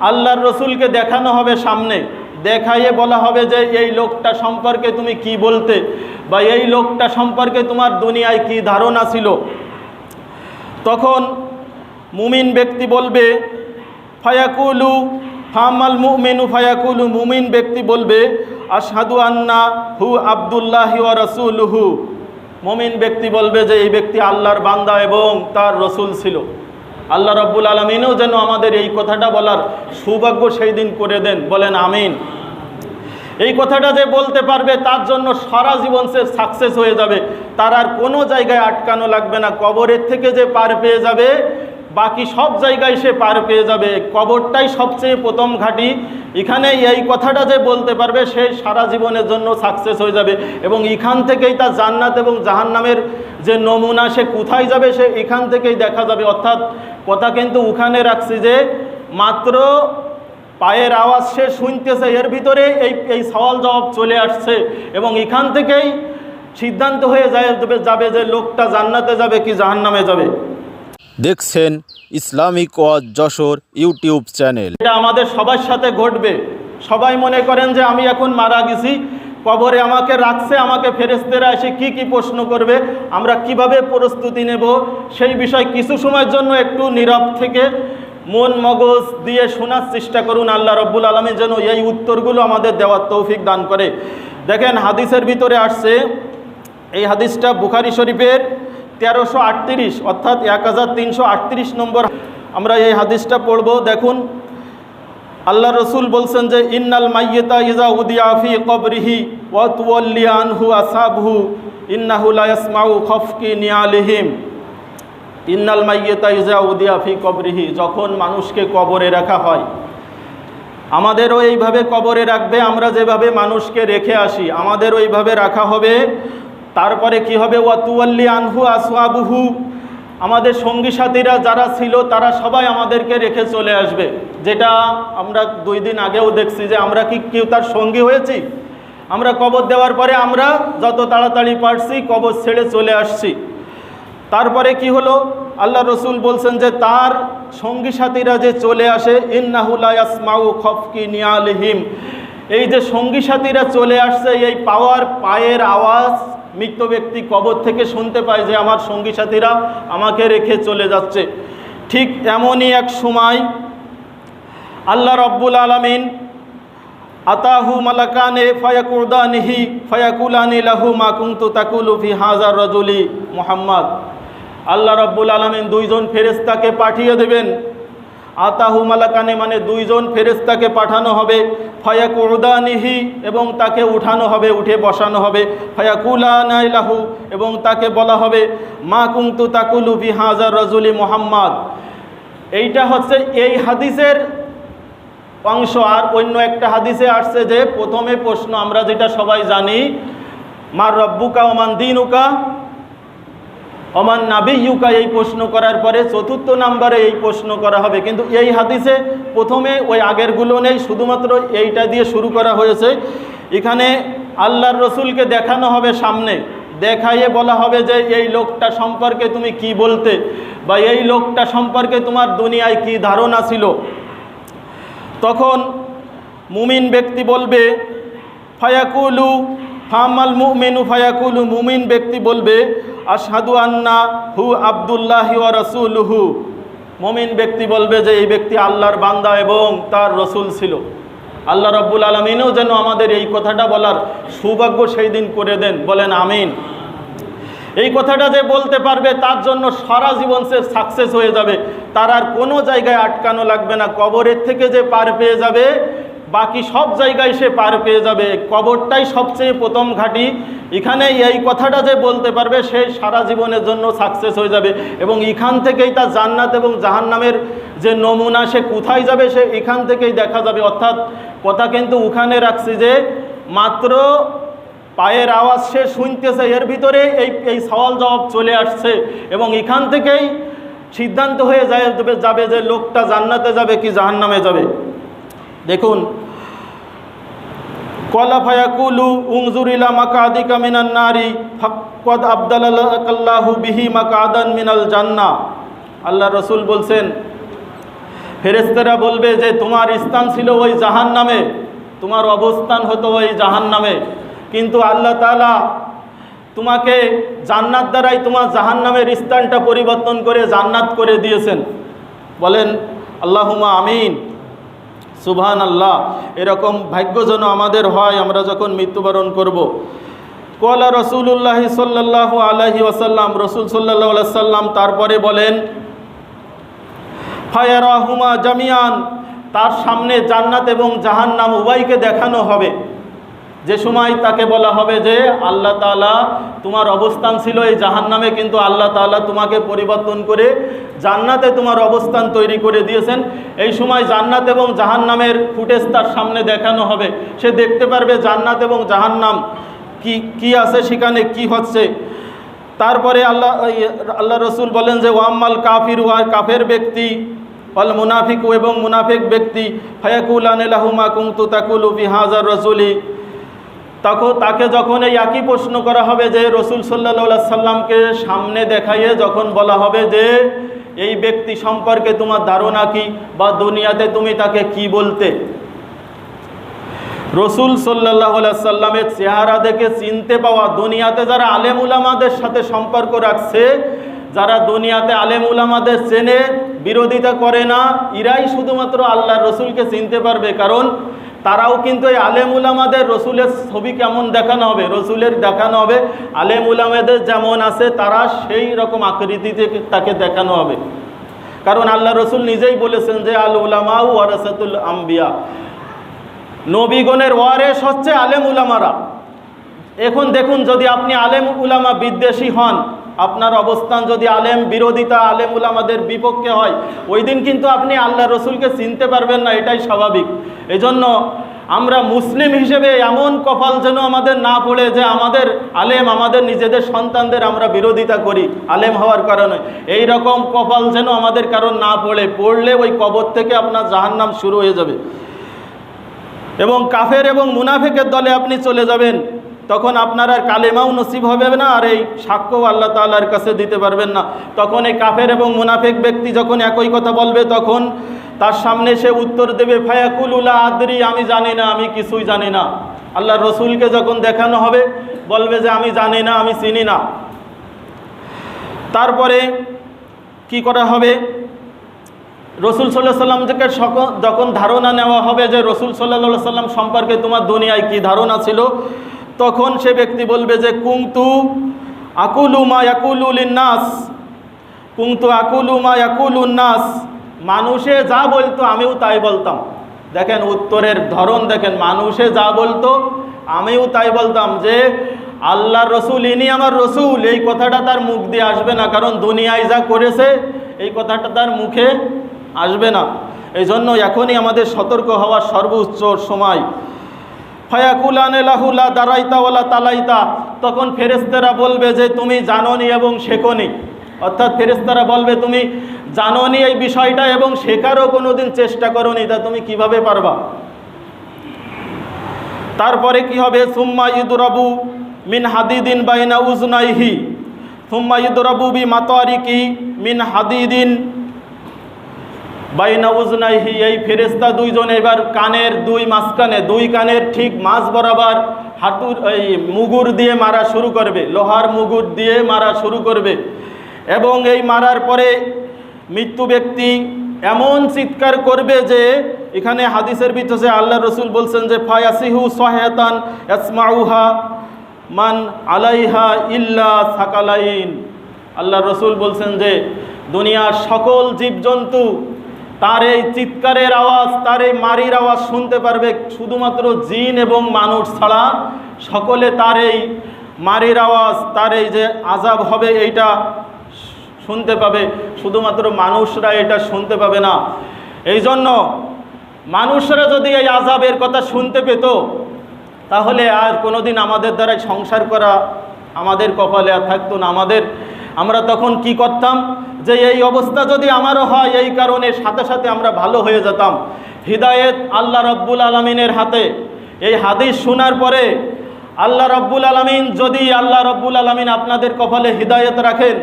আল্লাহর রসুলকে দেখানো হবে সামনে, দেখাইয়ে বলা হবে যে এই লোকটা সম্পর্কে তুমি কি বলতে, বা এই লোকটা সম্পর্কে তোমার দুনিয়ায় কি ধারণা ছিল। তখন মুমিন ব্যক্তি বলবে ফায়াকুলু ফামাল মুমিনু ফায়াকুলু, মুমিন ব্যক্তি বলবে আশহাদু আন্না হু আবদুল্লাহি ওয়া রাসূলুহু। মুমিন ব্যক্তি বলবে যে এই ব্যক্তি আল্লাহর বান্দা এবং তার রসুল ছিল। আল্লাহ রাব্বুল আলামিনও যেন আমাদের এই কথাটা বলার সৌভাগ্য সেই দিন করে দেন, বলেন আমিন। এই কথাটা যে বলতে পারবে তার জন্য সারা জীবন সে সাকসেস হয়ে যাবে, তার আর কোনো জায়গায় আটকানো লাগবে না। কবরের থেকে যে পার পেয়ে যাবে, বাকি সব জায়গায় সে পার পেয়ে যাবে। কবরটাই সবচেয়ে প্রথম ঘাঁটি। এখানে এই কথাটা যে বলতে পারবে সে সারা জীবনের জন্য সাকসেস হয়ে যাবে, এবং এখান থেকেই তার জান্নাত এবং জাহান্নামের যে নমুনা সে কোথায় যাবে সে এখান থেকেই দেখা যাবে। অর্থাৎ কথা কিন্তু ওখানে রাখছি যে মাত্র পায়ের আওয়াজ সে শুনতেছে, এর ভিতরে এই সওয়াল জবাব চলে আসছে, এবং এখান থেকেই সিদ্ধান্ত হয়ে যাবে যে লোকটা জান্নাতে যাবে কি জাহান্নামে যাবে। দেখছেন ইসলামিক ওয়াজ যশোর ইউটিউব চ্যানেল। এটা আমাদের সবার সাথে ঘটবে। সবাই মনে করেন যে আমি এখন মারা গেছি, কবরে আমাকে রাখছে, আমাকে ফেরেশতারা এসে কি কি প্রশ্ন করবে, আমরা কিভাবে প্রস্তুতি নেব, সেই বিষয় কিছু সময়ের জন্য একটু নীরব থেকে মন মগজ দিয়ে শোনার চেষ্টা করুন। আল্লাহ রাব্বুল আলামিন যেন এই উত্তরগুলো আমাদের দেওয়ার তৌফিক দান করে। দেখেন হাদিসের ভিতরে আসছে, এই হাদিসটা বুখারী শরীফের 1338 অর্থাৎ 1338 নম্বর। আমরা এই হাদিসটা পড়ব। দেখুন আল্লাহ রসুল বলছেন যে ইন্নাল মাইয়িতা ইযা উদিয়া ফি কবরিহি ওয়া তুওয়াল্লি আনহু আসহাবহু ইন্নাহু লা ইয়াসমাউ খাফকি নিয়ালিহিম। ইন্নাল মাইয়িতা ইযা উদিয়া ফি কবরিহি, যখন মানুষকে কবরে রাখা হয়, আমাদেরও এইভাবে কবরে রাখবে। আমরা যেভাবে মানুষকে রেখে আসি আমাদেরও এইভাবে রাখা হবে। তারপরে কি হবে, ওয়া তুওয়াল্লি আনহু আসহাবহু, আমাদের সঙ্গী সাথীরা যারা ছিল তারা সবাই আমাদেরকে রেখে চলে আসবে। যেটা আমরা 2 দিন আগেও দেখছি যে আমরা কি কেউ তার সঙ্গী হয়েছি? আমরা কবর দেওয়ার পরে আমরা যত তাড়াতাড়ি পারছি কবর ছেড়ে চলে আসছি। তারপরে কি হলো, আল্লাহ রসুল বলছেন যে তার সঙ্গী সাথীরা যে চলে আসে, ইন্নাহু লা ইয়াসমাউ খাফকি নিয়ালিহিম, এই যে সঙ্গী সাথীরা চলে আসছে, এই পায়ের আওয়াজ মৃত ব্যক্তি কবর থেকে শুনতে পায় যে আমার সঙ্গী সাথীরা আমাকে রেখে চলে যাচ্ছে। ঠিক এমনই এক সময় আল্লাহ রাব্বুল আলামিন আতাহু মালাকানে ফায়াকুদানিহি ফায়াকুলানি লাহু মা কুনতু তাকুলু ফি হাযার রাজুলি মুহাম্মদ। আল্লাহ রাব্বুল আলামিন 2 জন ফেরেশতাকে পাঠিয়ে দেবেন। আতাহু মালাকানে মানে 2 জন ফেরেশতাকে পাঠানো হবে, ফায়াকুদানিহি এবং তাকে উঠানো হবে, উঠে বসানো হবে, ফায়াকুলানা লাহু এবং তাকে বলা হবে মা কুনতু তাকুলু ফি হাযার রাজুলি মুহাম্মদ। এইটা হচ্ছে এই হাদিসের অংশ। আর অন্য একটা হাদিসে আসছে যে প্রথমে প্রশ্ন আমরা যেটা সবাই জানি, মার রব্বুকা ওমান দীনুকা ওমান নাবিয়্যুকা, এই প্রশ্ন করার পরে 4র্থ নম্বরে এই প্রশ্ন করা হবে। কিন্তু এই হাদিসে প্রথমে ওই আগেরগুলো নেই, শুধুমাত্র এইটা দিয়ে শুরু করা হয়েছে। এখানে আল্লাহর রসুলকে দেখানো হবে সামনে, দেখাইয়ে বলা হবে যে এই লোকটা সম্পর্কে তুমি কি বলতে, বা এই লোকটা সম্পর্কে তোমার দুনিয়ায় কি ধারণা ছিল। তখন মুমিন ব্যক্তি বলবে ফায়াকুলু ফামাল মুমিনু ফায়াকুলু, মুমিন ব্যক্তি বলবে আশহাদু আন্না হু আবদুল্লাহি ওয়া রাসূলুহু। মুমিন ব্যক্তি বলবে যে এই ব্যক্তি আল্লাহর বান্দা এবং তার রসুল ছিল। আল্লাহ রাব্বুল আলামিনও যেন আমাদের এই কথাটা বলার সৌভাগ্য সেই দিন করে দেন, বলেন আমিন। এই কথাটা যে বলতে পারবে তার জন্য সারা জীবন সে সাকসেস হয়ে যাবে, তার আর কোনো জায়গায় আটকানো লাগবে না। কবরের থেকে যে পার পেয়ে যাবে, বাকি সব জায়গায় সে পার পেয়ে যাবে। কবরটাই সবচেয়ে প্রথম ঘাঁটি। এখানে এই কথাটা যে বলতে পারবে সে সারা জীবনের জন্য সাকসেস হয়ে যাবে, এবং এখান থেকেই তার জান্নাত এবং জাহান্নামের যে নমুনা সে কোথায় যাবে সে এখান থেকেই দেখা যাবে। অর্থাৎ কথা কিন্তু ওখানে রাখছি যে মাত্র পায়ের আওয়াজ সে শুনতেছে, এর ভিতরে এই সওয়াল জবাব চলে আসছে, এবং এখান থেকেই সিদ্ধান্ত হয়ে যাবে যে লোকটা জান্নাতে যাবে কি জাহান্নামে যাবে। দেখুন ক্বালা ফায়াকুলু উনজুর ইলা মাকাদিকা মিনান নারি ফাকাদ আবদালাকাল্লাহু বিহি মাকাদান মিনাল জান্নাহ। আল্লাহ রাসূল বলছেন ফেরেশতারা বলবে যে তোমার স্থান ছিল ওই জাহান্নামে, তোমার অবস্থান হতো ওই জাহান্নামে, কিন্তু আল্লাহ তাআলা তোমাকে জান্নাত দ্বারাই তোমার জাহান্নামের স্থানটা পরিবর্তন করে জান্নাত করে দিয়েছেন। বলেন আল্লাহুম্মা আমিন, সুবহানাল্লাহ। এরকম ভাগ্য যেন আমাদের হয় আমরা যখন মৃত্যুবরণ করব। ক্বালা রাসূলুল্লাহ সাল্লাল্লাহু আলাইহি ওয়াসাল্লাম, রাসূল সাল্লাল্লাহু আলাইহি ওয়াসাল্লাম তারপরে বলেন ফায়ারাহুমা জামিয়ান, তার সামনে জান্নাত এবং জাহান্নাম উভয়কে দেখানো হবে। যে সময় তাকে বলা হবে যে আল্লাহ তাআলা তোমার অবস্থান ছিল এই জাহান্নামে, কিন্তু আল্লাহ তাআলা তোমাকে পরিবর্তন করে জান্নাতে তোমার অবস্থান তৈরি করে দিয়েছেন। এই সময় জান্নাত এবং জাহান্নামের ফুটেজ তার সামনে দেখানো হবে। সে দেখতে পারবে জান্নাত এবং জাহান্নাম কি আছে, সেখানে কি হচ্ছে। তারপরে আল্লাহ রসুল বলেন যে ওয়াম্মাল কাফির, কাফের ব্যক্তি, ওয়াল মুনাফিকু এবং মুনাফিক ব্যক্তি, ফায়াকুলানে লাহুমা কুনতু তাকুলু বিহাযার রাসূলি, তাকে যখন এই একই প্রশ্ন করা হবে যে রসুল সাল্লাল্লাহু আলাইহি সাল্লামকে সামনে দেখাইয়ে যখন বলা হবে যে এই ব্যক্তি সম্পর্কে তোমার ধারণা কি, বা দুনিয়াতে তুমি তাকে কি বলতে। রসুল সাল্লাল্লাহু আলাইহি সাল্লামের চেহারা দেখে চিনতে পাওয়া, দুনিয়াতে যারা আলেম উলামাদের সাথে সম্পর্ক রাখছে, যারা দুনিয়াতে আলেম উলামাদের চেনে, বিরোধিতা করে না, এরাই শুধুমাত্র আল্লাহর রসুলকে চিনতে পারবে। কারণ তারাও কিন্তু এই আলেম উলামাদের রসুলের ছবি কেমন দেখানো হবে, রসুলের দেখানো হবে আলেম উলামাদের যেমন আছে তারা সেই রকম আকৃতিতে তাকে দেখানো হবে। কারণ আল্লাহ রসুল নিজেই বলেছেন যে আল উলামা ওয়ারাসাতুল আম্বিয়া, নবীগণের ওয়ারেস হচ্ছে আলেম উলামারা। এখন দেখুন, যদি আপনি আলেম উলামা বিদ্বেষী হন, আপনার অবস্থান যদি আলেম বিরোধিতা, আলেম উলামাদের বিপক্ষে হয়, ওই দিন কিন্তু আপনি আল্লাহ রসুলকে চিনতে পারবেন না, এটাই স্বাভাবিক। এজন্য আমরা মুসলিম হিসেবে এমন কপাল যেন আমাদের না পড়ে যে আমাদের আলেম, আমাদের নিজেদের সন্তানদের আমরা বিরোধিতা করি আলেম হওয়ার কারণে। এই রকম কপাল যেন আমাদের কারণ না পড়লে ওই কবর থেকে আপনার জাহান্নাম শুরু হয়ে যাবে এবং কাফের এবং মুনাফিকের দলে আপনি চলে যাবেন। তখন আপনার আর কালেমাও নসিব হবে না, আর এই সাক্ষ্য আল্লাহ তাআলার কাছে দিতে পারবেন না। তখন এই কাফের এবং মুনাফিক ব্যক্তি যখন একই কথা বলবে, তখন তার সামনে সে উত্তর দেবে ফায়াকুলু লা আদরি, আমি জানি না, আমি কিছুই জানি না। আল্লাহ রসুলকে যখন দেখানো হবে বলবে যে আমি জানি না, আমি চিনি না। তারপরে কি করা হবে, রসুল সাল্লাল্লাহু আলাইহি সাল্লাম থেকে যখন ধারণা নেওয়া হবে যে রসুল সাল্লাল্লাহু আলাইহি সাল্লাম সম্পর্কে তোমার দুনিয়ায় কি ধারণা ছিল, তখন সে ব্যক্তি বলবে যে কুনতু আকুলু মা ইয়াকুলু লিন-নাস, কুনতু আকুলু মা ইয়াকুলুন নাস, মানুষে যা বলতো আমিও তাই বলতাম। দেখেন উত্তরের ধরন দেখেন, মানুষে যা বলতো আমিও তাই বলতাম। যে আল্লাহর রসুল ইনি আমার রসুল, এই কথাটা তার মুখ দিয়ে আসবে না, কারণ দুনিয়ায় যা করেছে এই কথাটা তার মুখে আসবে না। এই জন্য এখনই আমাদের সতর্ক হওয়ার সর্বোচ্চ সময়। ফায়াকুলানে লাহু লা দারাইতা ওয়ালা তালাইতা, তখন ফেরেশতারা বলবে যে তুমি জানোনি এবং শেখোনি। অর্থাৎ ফেরেশতারা বলবে তুমি জানোনি এই বিষয়টা এবং শেখারও কোনোদিন চেষ্টা করোনি, তা তুমি কিভাবে পারবা। তারপরে কি হবে, সুম্মা ইউদরাবু মিন হাদিদিন বাইনা উজনাইহি, সুম্মা ইউদরাবু বি মাতারিকি মিন হাদিদিন বাইনা উজনাইহি, এই ফেরেশতা দুইজন এবার কানের মাঝখানে, দুই কানের ঠিক মাঝ বরাবর হাঁটুর এই মুগুর দিয়ে মারা শুরু করবে, লোহার মুগুর দিয়ে মারা শুরু করবে। এবং এই মারার পরে মৃত্যু ব্যক্তি এমন চিৎকার করবে যে, এখানে হাদিসের ভিতরে আল্লাহ রসুল বলছেন যে ফায়াসিহু সাহাতান ইয়াসমাউহা মান আলাইহা ইল্লা সাকালাইন। আল্লাহ রসুল বলছেন যে দুনিয়ার সকল জীবজন্তু তার এই চিৎকারের আওয়াজ, তার এই মারির আওয়াজ শুনতে পারবে, শুধুমাত্র জিন এবং মানুষ ছাড়া সকলে তার এই মারির আওয়াজ, তার এই যে আযাব হবে এইটা শুনতে পাবে, শুধুমাত্র মানুষরা এটা শুনতে পাবে না। এই জন্য মানুষরা যদি এই আযাবের কথা শুনতে পেত, তাহলে আর কোনোদিন আমাদের দ্বারা সংসার করা আমাদের কপালে আর থাকতো না। আমরা তখন কি করতাম, যে এই অবস্থা যদি আমারও হয়, এই কারণে সাথে সাথে আমরা ভালো হয়ে যেতাম। হিদায়েত আল্লাহ রব্বুল আলমিনের হাতে। এই হাদিস শোনার পরে আল্লাহ রব্বুল আলমিন, যদি আল্লাহ রব্বুল আলমিন আপনাদের কপালে হিদায়েত রাখেন,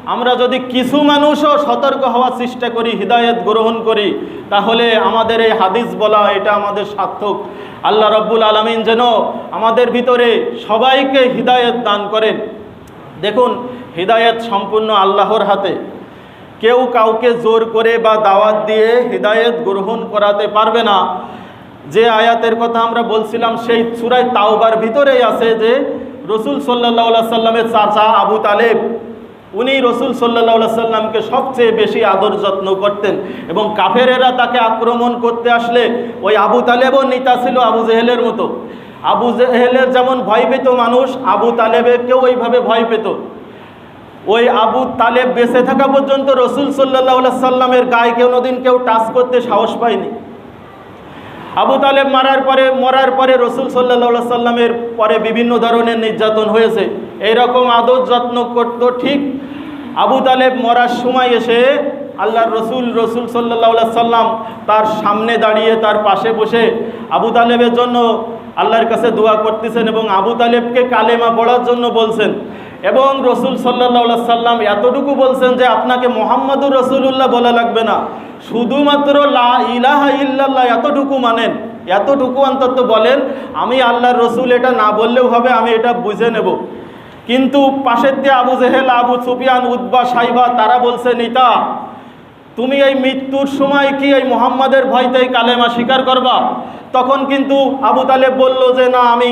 আমরা যদি কিছু মানুষও সতর্ক হওয়ার চেষ্টা করি, হিদায়াত গ্রহণ করি, তাহলে আমাদের এই হাদিস বলা এটা আমাদের সার্থক। আল্লাহ রাব্বুল আলামিন যেন আমাদের ভিতরে সবাইকে হিদায়াত দান করেন। দেখুন, হিদায়াত সম্পূর্ণ আল্লাহর হাতে। কেউ কাউকে জোর করে বা দাওয়াত দিয়ে হিদায়াত গ্রহণ করাতে পারবে না। যে আয়াতের কথা আমরা বলছিলাম সেই সূরা তাওবার ভিতরেই আছে যে রসুল সাল্লাল্লাহু আলাইহি সাল্লামের চাচা আবু তালেব, উনি রসুল সাল্লাল্লাহু আলাইহি সাল্লামকে সবচেয়ে বেশি আদর যত্ন করতেন এবং কাফেরেরা তাকে আক্রমণ করতে আসলে ওই আবু তালেবও নেতা ছিল আবু জেহেলের মতো। আবু জেহেলের যেমন ভয় পেত মানুষ, আবু তালেবকেও ওইভাবে ভয় পেত। ওই আবু তালেব বেঁচে থাকা পর্যন্ত রসুল সাল্লাল্লাহু আলাইহি সাল্লামের গায়ে কোনোদিন কেউ টাচ করতে সাহস পায়নি। আবু তালেব মরার পরে রসুল সাল্লাল্লাহু আলাইহি সাল্লামের পরে বিভিন্ন ধরনের নির্যাতন হয়েছে। এইরকম আদর যত্ন করতো। ঠিক আবু তালেব মরার সময় এসে আল্লাহর রসুল সাল্লাল্লাহু আলাইহি সাল্লাম তার সামনে দাঁড়িয়ে তার পাশে বসে আবু তালেবের জন্য আল্লাহর কাছে দোয়া করতেছেন এবং আবু তালেবকে কালেমা পড়ার জন্য বলছেন। এবং রসুল সাল্লাল্লাহু আলাইহি সাল্লাম এতটুকু বলছেন যে আপনাকে মুহাম্মাদুর রাসূলুল্লাহ বলা লাগবে না, শুধুমাত্র লা ইলাহা ইল্লাল্লাহ এতটুকু মানেন, এতটুকু অন্তত বলেন। আমি আল্লাহর রসুল এটা না বললেও হবে, আমি এটা বুঝে নেব। কিন্তু পাশের দিয়ে আবু জেহেল, আবু সুফিয়ান, উতবা, সাইবা তারা বলছে, নিতা তুমি এই মৃত্যুর সময় কি এই মুহাম্মাদের ভয়তেই কালেমা স্বীকার করবা? তখন কিন্তু আবু তালেব বলল যে না, আমি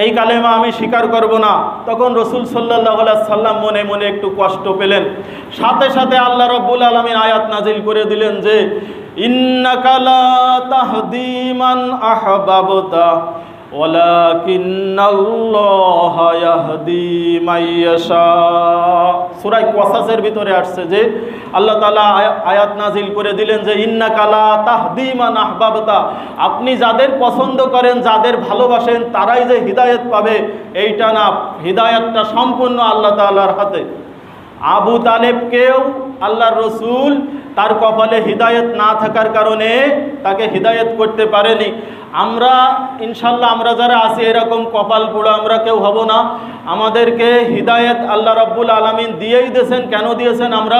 এই কালেমা আমি স্বীকার করব না। তখন রসুল সাল্লাল্লাহু আলাইহি সাল্লাম মনে মনে একটু কষ্ট পেলেন। সাথে সাথে আল্লাহ রাব্বুল আলামিন আয়াত নাজিল করে দিলেন যে ইন্নাকা লা তাহদি মান আহবাবতা ওয়ালাকিন্নাল্লাহা ইয়াহদি মাইয়াশা। সূরা কসাসের ভিতরে আসছে যে আল্লাহ তাআলা আয়াত নাজিল করে দিলেন যে ইন্নাকা লা তাহদি মান আহবাবতা, আপনি যাদের পছন্দ করেন, যাদের ভালোবাসেন তারাই যে হিদায়াত পাবে এইটা না, হিদায়াতটা সম্পূর্ণ আল্লাহ তাআলার হাতে। আবু তালেবকেও আল্লাহর রসুল তার কপালে হিদায়াত না থাকার কারণে তাকে হিদায়াত করতে পারেনি। আমরা ইনশাল্লাহ আমরা যারা আছি এরকম কপাল পোড়া আমরা কেউ হব না। আমাদেরকে হিদায়াত আল্লাহ রাব্বুল আলামিন দিয়েই দিয়েছেন। কেন দিয়েছেন? আমরা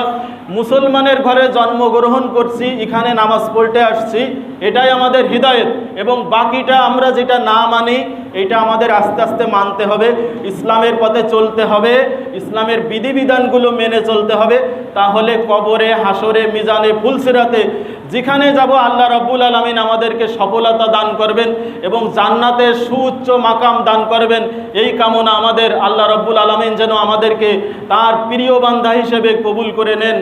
মুসলমানের ঘরে জন্মগ্রহণ করছি, এখানে নামাজ পড়তে আসছি, এটাই আমাদের হিদায়াত। এবং বাকিটা আমরা যেটা না মানি এটা আমাদের আস্তে আস্তে মানতে হবে, ইসলামের পথে চলতে হবে, ইসলামের বিধিবিধানগুলো মেনে চলতে হবে। তাহলে কবরে, হাসরে, মিজানে, ফুলসিরাতে যেখানে যাব আল্লাহ রাব্বুল আলামিন আমাদেরকে সফলতা দান করবেন এবং জান্নাতের সুউচ্চ মাকাম দান করবেন। এই কামনা আমাদের। আল্লাহ রাব্বুল আলামিন যেন আমাদেরকে তার প্রিয় বান্দা হিসেবে কবুল করে নেন।